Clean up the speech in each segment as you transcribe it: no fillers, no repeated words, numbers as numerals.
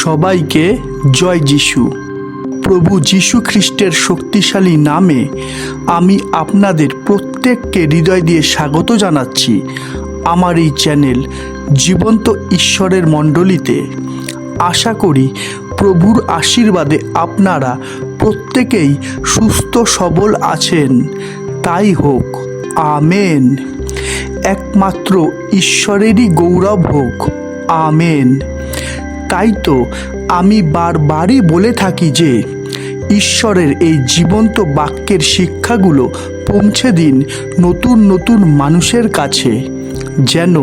সবাইকে জয় যিশু। প্রভু যীশু খ্রিস্টের শক্তিশালী নামে আমি আপনাদের প্রত্যেককে হৃদয় দিয়ে স্বাগত জানাচ্ছি আমার এই চ্যানেল জীবন্ত ঈশ্বরের মণ্ডলীতে। আশা করি প্রভুর আশীর্বাদে আপনারা প্রত্যেকেই সুস্থ সবল আছেন। তাই হোক, আমেন। একমাত্র ঈশ্বরেরই গৌরব হোক, আমেন। তাই তো আমি বারবারই বলে থাকি যে ঈশ্বরের এই জীবন্ত বাক্যের শিক্ষাগুলো পৌঁছে দিন নতুন নতুন মানুষের কাছে, যেন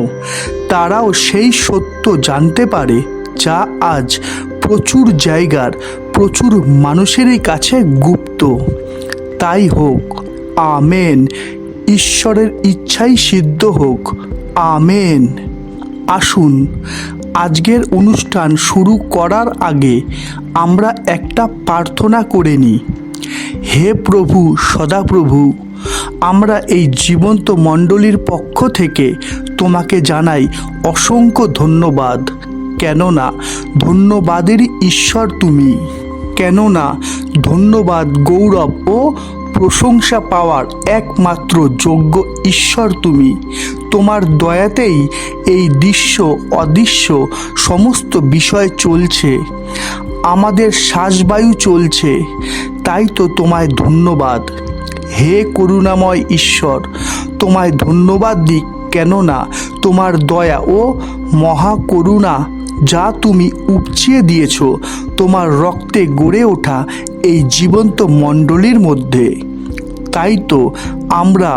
তারাও সেই সত্য জানতে পারে যা আজ প্রচুর জায়গার প্রচুর মানুষেরই কাছে গুপ্ত। তাই হোক, আমেন। ঈশ্বরের ইচ্ছাই সিদ্ধ হোক, আমেন। আসুন, আজকের অনুষ্ঠান শুরু করার আগে আমরা একটা প্রার্থনা করে নিই। হে প্রভু, সদাপ্রভু, আমরা এই জীবন্ত মণ্ডলীর পক্ষ থেকে তোমাকে জানাই অসংখ্য ধন্যবাদ। কেননা ধন্যবাদেরই ঈশ্বর তুমি। কেননা ধন্যবাদ, গৌরব ও প্রশংসা পাওয়ার একমাত্র যোগ্য ঈশ্বর তুমি। তোমার দয়াতেই এই দৃশ্য অদৃশ্য সমস্ত বিষয় চলছে, আমাদের শ্বাসবায়ু চলছে। তাই তো তোমায় ধন্যবাদ। হে করুণাময় ঈশ্বর, তোমায় ধন্যবাদ দিই। কেননা তোমার দয়া ও মহাকরুণা যা তুমি উপচিয়ে দিয়েছ তোমার রক্তে গড়ে ওঠা এই জীবন্ত মণ্ডলীর মধ্যে। তাই তো আমরা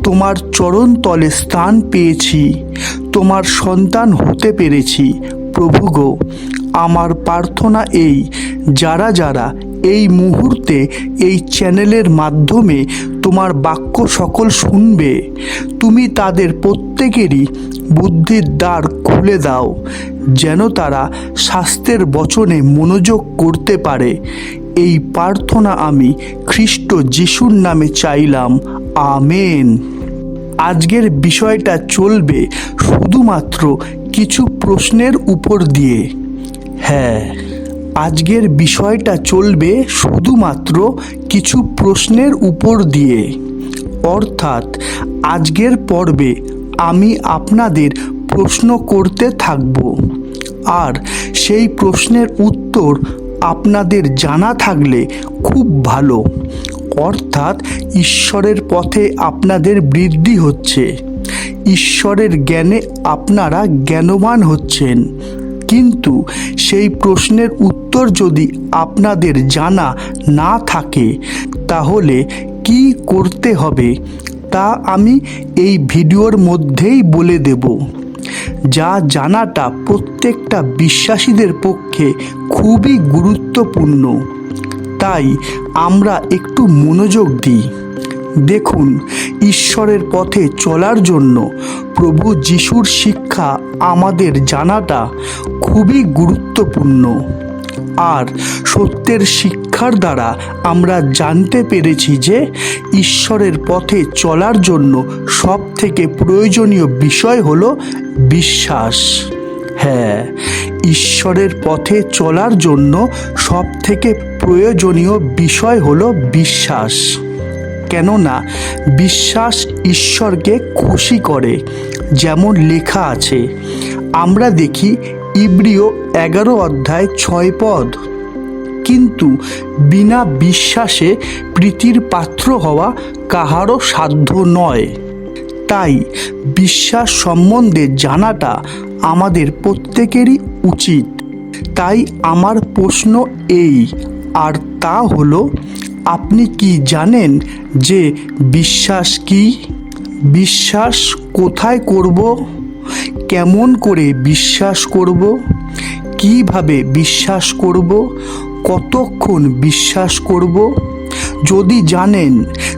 তোমার চরণ তলে স্থান পেয়েছি, তোমার সন্তান হতে পেরেছি। প্রভু গো, আমার প্রার্থনা এই, যারা যারা এই মুহূর্তে এই চ্যানেলের মাধ্যমে তোমার বাক্য সকল শুনবে, তুমি তাদের প্রত্যেকেরই বুদ্ধির দ্বার খুলে দাও, যেন তারা শাস্ত্রের বচনে মনোযোগ করতে পারে। এই প্রার্থনা আমি খ্রিস্ট যিশুর নামে চাইলাম, আমেন। আজকের বিষয়টা চলবে শুধুমাত্র কিছু প্রশ্নের উপর দিয়ে। হ্যাঁ, আজকের বিষয়টা চলবে শুধুমাত্র কিছু প্রশ্নের উপর দিয়ে। অর্থাৎ আজকের পর্বে আমি আপনাদের প্রশ্ন করতে থাকব, আর সেই প্রশ্নের উত্তর আপনাদের জানা থাকলে খুব ভালো। অর্থাৎ ঈশ্বরের পথে আপনাদের বৃদ্ধি হচ্ছে, ঈশ্বরের জ্ঞানে আপনারা জ্ঞানবান হচ্ছেন। কিন্তু সেই প্রশ্নের উত্তর যদি আপনাদের জানা না থাকে, তাহলে কি করতে হবে তা আমি এই ভিডিওর মধ্যেই বলে দেব। যা জানাটা প্রত্যেকটা বিশ্বাসীদের পক্ষে খুবই গুরুত্বপূর্ণ। তাই আমরা একটু মনোযোগ দিই। দেখুন, ঈশ্বরের পথে চলার জন্য প্রভু যিশুর শিক্ষা আমাদের জানাটা খুবই গুরুত্বপূর্ণ। আর সত্যের শিক্ষার দ্বারা আমরা জানতে পেরেছি যে ঈশ্বরের পথে চলার জন্য সবথেকে প্রয়োজনীয় বিষয় হলো বিশ্বাস। হ্যাঁ, ঈশ্বরের পথে চলার জন্য সবথেকে প্রয়োজনীয় বিষয় হলো বিশ্বাস। কেননা বিশ্বাস ঈশ্বরকে খুশি করে। যেমন লেখা আছে, আমরা দেখি ইব্রিয় 11 অধ্যায় 6 পদ, কিন্তু বিনা বিশ্বাসে প্রীতির পাত্র হওয়া কাহারও সাধ্য নয়। তাই বিশ্বাস সম্বন্ধে জানাটা আমাদের প্রত্যেকেরই উচিত। তাই আমার প্রশ্ন এই, আর তা হলো, আপনি কি জানেন যে বিশ্বাস কি? বিশ্বাস কোথায় করব? কেমন করে বিশ্বাস করব? কিভাবে বিশ্বাস করব? কতক্ষণ বিশ্বাস করব? যদি জানেন,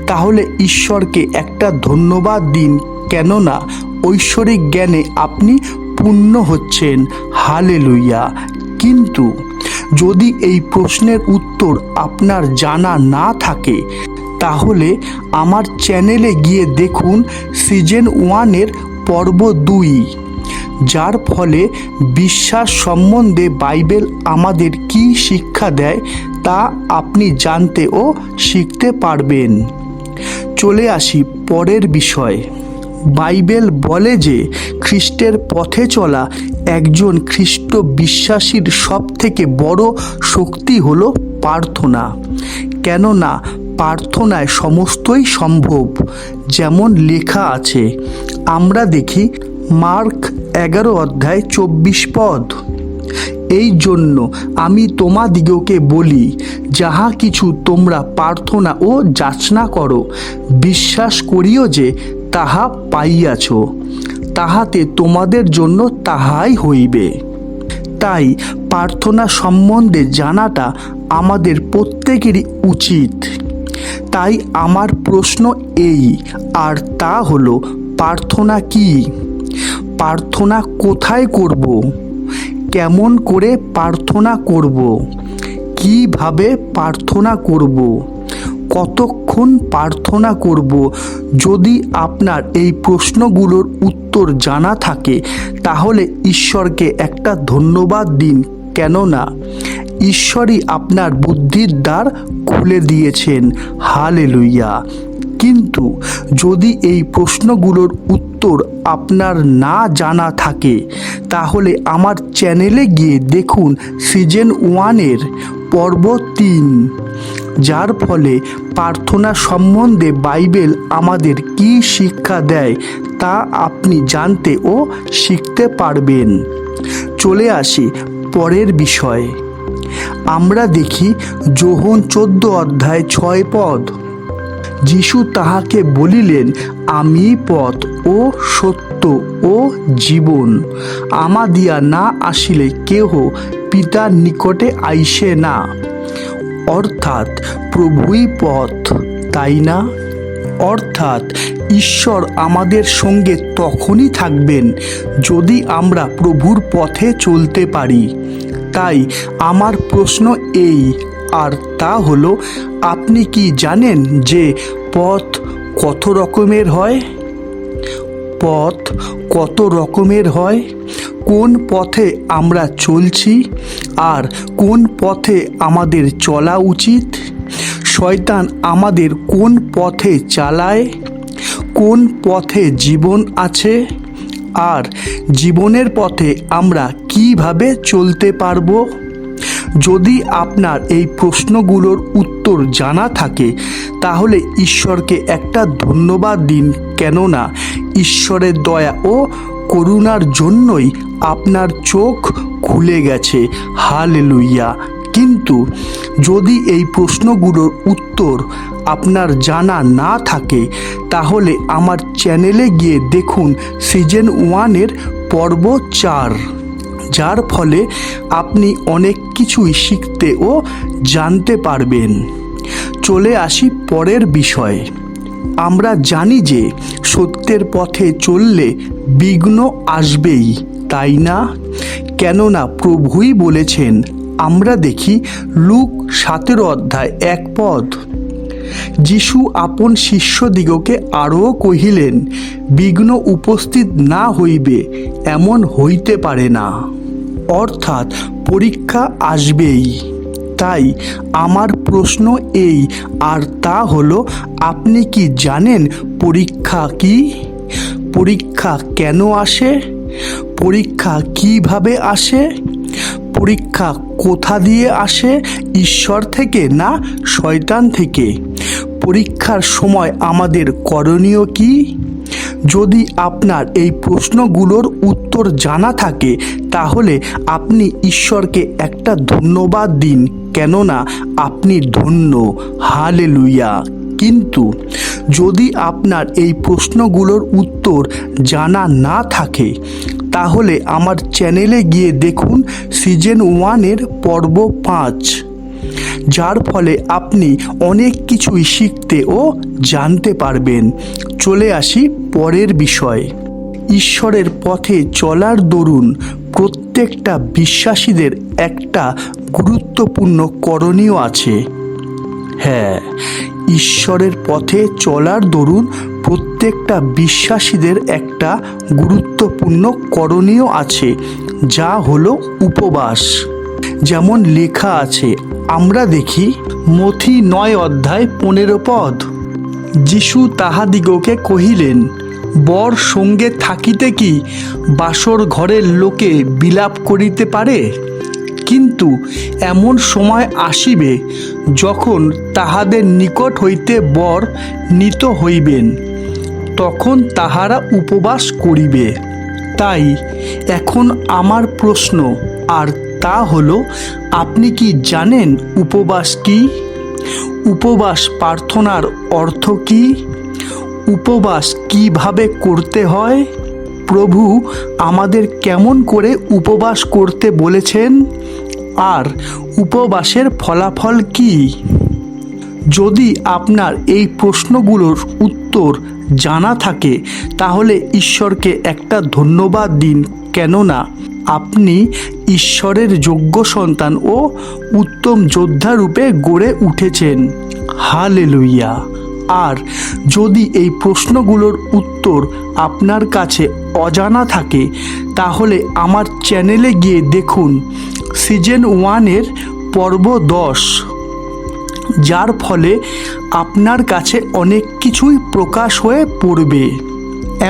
তাহলে ঈশ্বরকে একটা ধন্যবাদ দিন। কেননা ঐশ্বরিক জ্ঞানে আপনি পূর্ণ হচ্ছেন, হালেলুয়া। কিন্তু যদি এই প্রশ্নের উত্তর আপনার জানা না থাকে, তাহলে আমার চ্যানেলে গিয়ে দেখুন সিজন 1-এর পর্ব 2। যার ফলে বিশ্বাস সম্বন্ধে বাইবেল আমাদের কী শিক্ষা দেয় তা আপনি জানতে ও শিখতে পারবেন। চলে আসি পরের বিষয়। বাইবেল বলে যে খ্রিস্টের পথে চলা একজন খ্রিস্ট বিশ্বাসীর সবথেকে বড় শক্তি হলো প্রার্থনা। কেননা প্রার্থনায় সমস্তই সম্ভব। যেমন লেখা আছে, আমরা দেখি মার্ক 11:24। এই জন্য আমি তোমাদিগকে বলি, যাহা কিছু তোমরা প্রার্থনা ও যাচনা করো, বিশ্বাস করিও যে তাহা পাইয়াছ, তাহাতে তোমাদের জন্য তাহাই হইবে। তাই প্রার্থনা সম্বন্ধে জানাটা আমাদের প্রত্যেকেরই উচিত। তাই আমার প্রশ্ন এই, আর তা হলো, প্রার্থনা কি? প্রার্থনা কোথায় করব? কেমন করে প্রার্থনা করব? কিভাবে প্রার্থনা করব? কতক্ষণ প্রার্থনা করব? যদি আপনার এই প্রশ্নগুলোর উত্তর জানা থাকে তাহলে ঈশ্বরকে একটা ধন্যবাদ দিন। কেননা ঈশ্বরই আপনার বুদ্ধির দ্বার খুলে দিয়েছেন। হালেলুয়া। কিন্তু যদি এই প্রশ্নগুলোর উত্তর আপনার না জানা থাকে তাহলে আমার চ্যানেলে গিয়ে দেখুন সিজন 1-এর পর্ব 3, যার ফলে প্রার্থনা সম্বন্ধে বাইবেল আমাদের কী শিক্ষা দেয় তা আপনি জানতে ও শিখতে পারবেন। চলে আসি পরের বিষয়ে। আমরা দেখি যোহন 14:6। যিশু তাহাকে বলিলেন, আমি পথ ও সত্য ও জীবন, আমাদিয়া না আসিলে কেহ পিতার নিকটে আইসে না। অর্থাৎ প্রভুই পথ, তাই না? অর্থাৎ ঈশ্বর আমাদের সঙ্গে তখনই থাকবেন যদি আমরা প্রভুর পথে চলতে পারি। তাই আমার প্রশ্ন এই, আর তা হলো, আপনি কি জানেন যে পথ কত রকমের হয়? পথ কত রকমের হয়? কোন পথে আমরা চলছি আর কোন পথে আমাদের চলা উচিত? শয়তান আমাদের কোন পথে চালায়? কোন পথে জীবন আছে? আর জীবনের পথে আমরা কিভাবে চলতে পারবো? যদি আপনার এই প্রশ্নগুলোর উত্তর জানা থাকে তাহলে ঈশ্বরকে একটা ধন্যবাদ দিন। কেননা ঈশ্বরের দয়া ও করুণার জন্যই আপনার চোখ খুলে গেছে। হালেলুয়া। কিন্তু যদি এই প্রশ্নগুলোর উত্তর আপনার জানা না থাকে তাহলে আমার চ্যানেলে গিয়ে দেখুন সিজন 1-এর পর্ব 4, যার ফলে আপনি অনেক কিছুই শিখতে ও জানতে পারবেন। চলে আসি পরের বিষয়ে। আমরা জানি যে সত্যের পথে চললে বিঘ্ন আসবেই, তাই না? কেননা প্রভুই বলেছেন। আমরা দেখি লুক 17:1। যিশু আপন শিষ্যদিগকে আরও কহিলেন, বিঘ্ন উপস্থিত না হইবে এমন হইতে পারে না। অর্থাৎ পরীক্ষা আসবেই। তাই আমার প্রশ্ন এই, আর তা হলো, আপনি কি জানেন পরীক্ষা কি? পরীক্ষা কেন আসে? পরীক্ষা কিভাবে আসে? পরীক্ষা কোথা দিয়ে আসে? ঈশ্বর থেকে না শয়তান থেকে? পরীক্ষার সময় আমাদের করণীয় কি? যদি আপনার এই প্রশ্নগুলোর উত্তর জানা থাকে তাহলে আপনি ঈশ্বরকে একটা ধন্যবাদ দিন। কেননা আপনি ধন্য। হালেলুয়া। কিন্তু যদি আপনার এই প্রশ্নগুলোর উত্তর জানা না থাকে তাহলে আমার চ্যানেলে গিয়ে দেখুন সিজন 1-এর পর্ব 5, যার ফলে আপনি অনেক কিছুই শিখতে ও জানতে পারবেন। চলে আসি পরের বিষয়। ঈশ্বরের পথে চলার দরুন প্রত্যেকটা বিশ্বাসীদের একটা গুরুত্বপূর্ণ করণীয় আছে। হ্যাঁ, ঈশ্বরের পথে চলার দরুন প্রত্যেকটা বিশ্বাসীদের একটা গুরুত্বপূর্ণ করণীয় আছে, যা হলো উপবাস। যেমন লেখা আছে, আমরা দেখি মথি 9 অধ্যায় 15 পদ। যিশু তাহাদিগকে কহিলেন, বর সঙ্গে থাকিতে কি বাসর ঘরের লোকে বিলাপ করিতে পারে? কিন্তু এমন সময় আসিবে যখন তাহাদের নিকট হইতে বর নীত হইবেন, তখন তাহারা উপবাস করিবে। তাই এখন আমার প্রশ্ন, আর তা হলো, আপনি কি জানেন উপবাস কি? উপবাস প্রার্থনার অর্থ কি? উপবাস কিভাবে করতে হয়? প্রভু আমাদের কেমন করে উপবাস করতে বলেছেন? আর উপবাসের ফলাফল কি? যদি আপনার এই প্রশ্নগুলোর উত্তর জানা থাকে, তাহলে ঈশ্বরকে একটা ধন্যবাদ দিন, কেননা আপনি ঈশ্বরের যোগ্য সন্তান ও উত্তম যোদ্ধা রূপে গড়ে উঠেছেন। হালেলুয়া। আর যদি এই প্রশ্নগুলোর উত্তর আপনার কাছে অজানা থাকে, তাহলে আমার চ্যানেলে গিয়ে দেখুন সিজন 1-এর পর্ব 10, যার ফলে আপনার কাছে অনেক কিছুই প্রকাশ হয়ে পড়বে।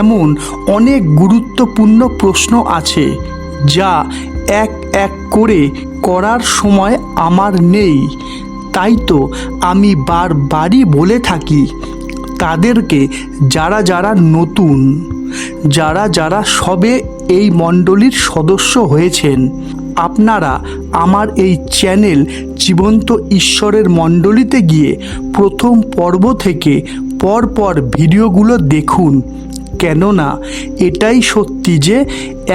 এমন অনেক গুরুত্বপূর্ণ প্রশ্ন আছে যা এক এক করে করার সময় আমার নেই। তাই তো আমি বারবারই বলে থাকি তাদেরকে, যারা যারা নতুন, যারা যারা সবে এই মণ্ডলীর সদস্য হয়েছেন, আপনারা আমার এই চ্যানেল জীবন্ত ঈশ্বরের মণ্ডলীতে গিয়ে প্রথম পর্ব থেকে পরপর ভিডিওগুলো দেখুন। কেননা এটাই সত্যি যে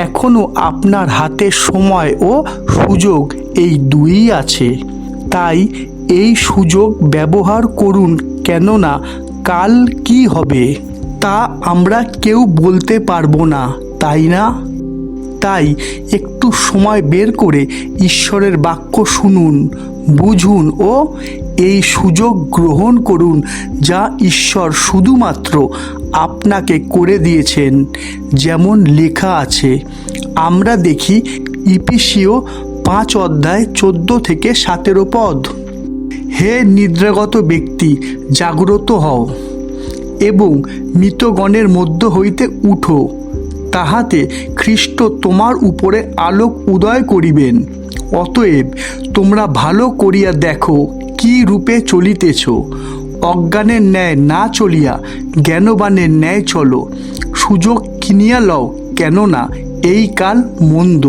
এখনও আপনার হাতে সময় ও সুযোগ এই দুইই আছে। তাই এই সুযোগ ব্যবহার করুন, কেননা কাল কি হবে তা আমরা কেউ বলতে পারবো না, তাই না? তাই একটু সময় বের করে ঈশ্বরের বাক্য শুনুন, বুঝুন ও এই সুযোগ গ্রহণ করুন, যা ঈশ্বর শুধুমাত্র আপনাকে করে দিয়েছেন। যেমন লেখা আছে, আমরা দেখি ইফিসীয় 5 অধ্যায় 14 থেকে 17 পদ। হে নিদ্রাগত ব্যক্তি, জাগ্রত হও এবং মৃতগণের মধ্য হইতে উঠো, তাহাতে খ্রিস্ট তোমার উপরে আলোক উদয় করিবেন। অতএব তোমরা ভালো করিয়া দেখো কি রূপে চলিতেছ, অজ্ঞানের ন্যায় না চলিয়া জ্ঞানবানের ন্যায় চলো। সুযোগ কিনিয়া লও, কেননা এই কাল মন্দ।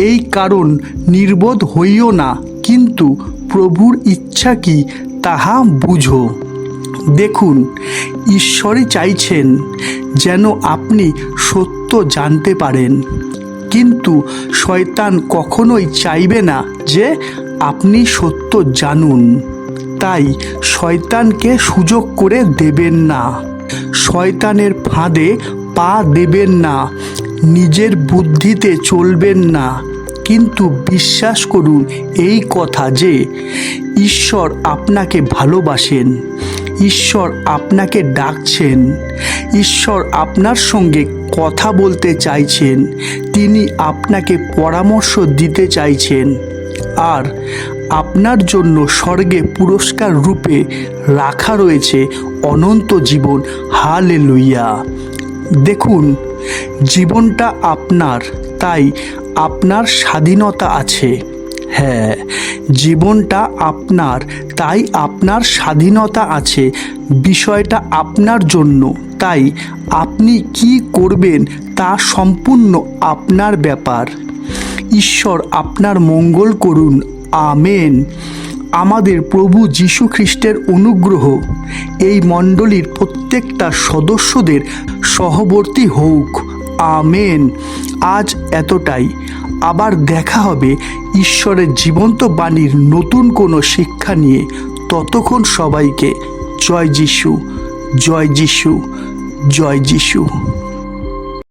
এই কারণ নির্বোধ হইও না, কিন্তু প্রভুর ইচ্ছা কি তাহা বুঝো। দেখুন, ঈশ্বরই চাইছেন যেন আপনি সত্য জানতে পারেন, কিন্তু শয়তান কখনোই চাইবে না যে আপনি সত্য জানুন। তাই শয়তানকে সুযোগ করে দেবেন না, শয়তানের ফাঁদে পা দেবেন না, নিজের বুদ্ধিতে চলবেন না। কিন্তু বিশ্বাস করুন এই কথা যে ঈশ্বর আপনাকে ভালোবাসেন, ঈশ্বর আপনাকে ডাকছেন, ঈশ্বর আপনার সঙ্গে কথা বলতে চাইছেন, তিনি আপনাকে পরামর্শ দিতে চাইছেন। আর আপনার জন্য স্বর্গে পুরস্কার রূপে রাখা রয়েছে অনন্ত জীবন। হালেলুয়া। দেখুন, জীবনটা আপনার, তাই আপনার স্বাধীনতা আছে। হ্যাঁ, জীবনটা আপনার, তাই আপনার স্বাধীনতা আছে। বিষয়টা আপনার জন্য, তাই আপনি কি করবেন তা সম্পূর্ণ আপনার ব্যাপার। ঈশ্বর আপনার মঙ্গল করুন। আমেন। আমাদের প্রভু যীশু খ্রিস্টের অনুগ্রহ এই মণ্ডলীর প্রত্যেকটা সদস্যদের সহবর্তী হোক। আমেন। আজ এতটাই। আবার দেখা হবে ঈশ্বরের জীবন্ত বাণীর নতুন কোনো শিক্ষা নিয়ে। ততক্ষণ সবাইকে জয় যিশু, জয় যিশু, জয় যিশু।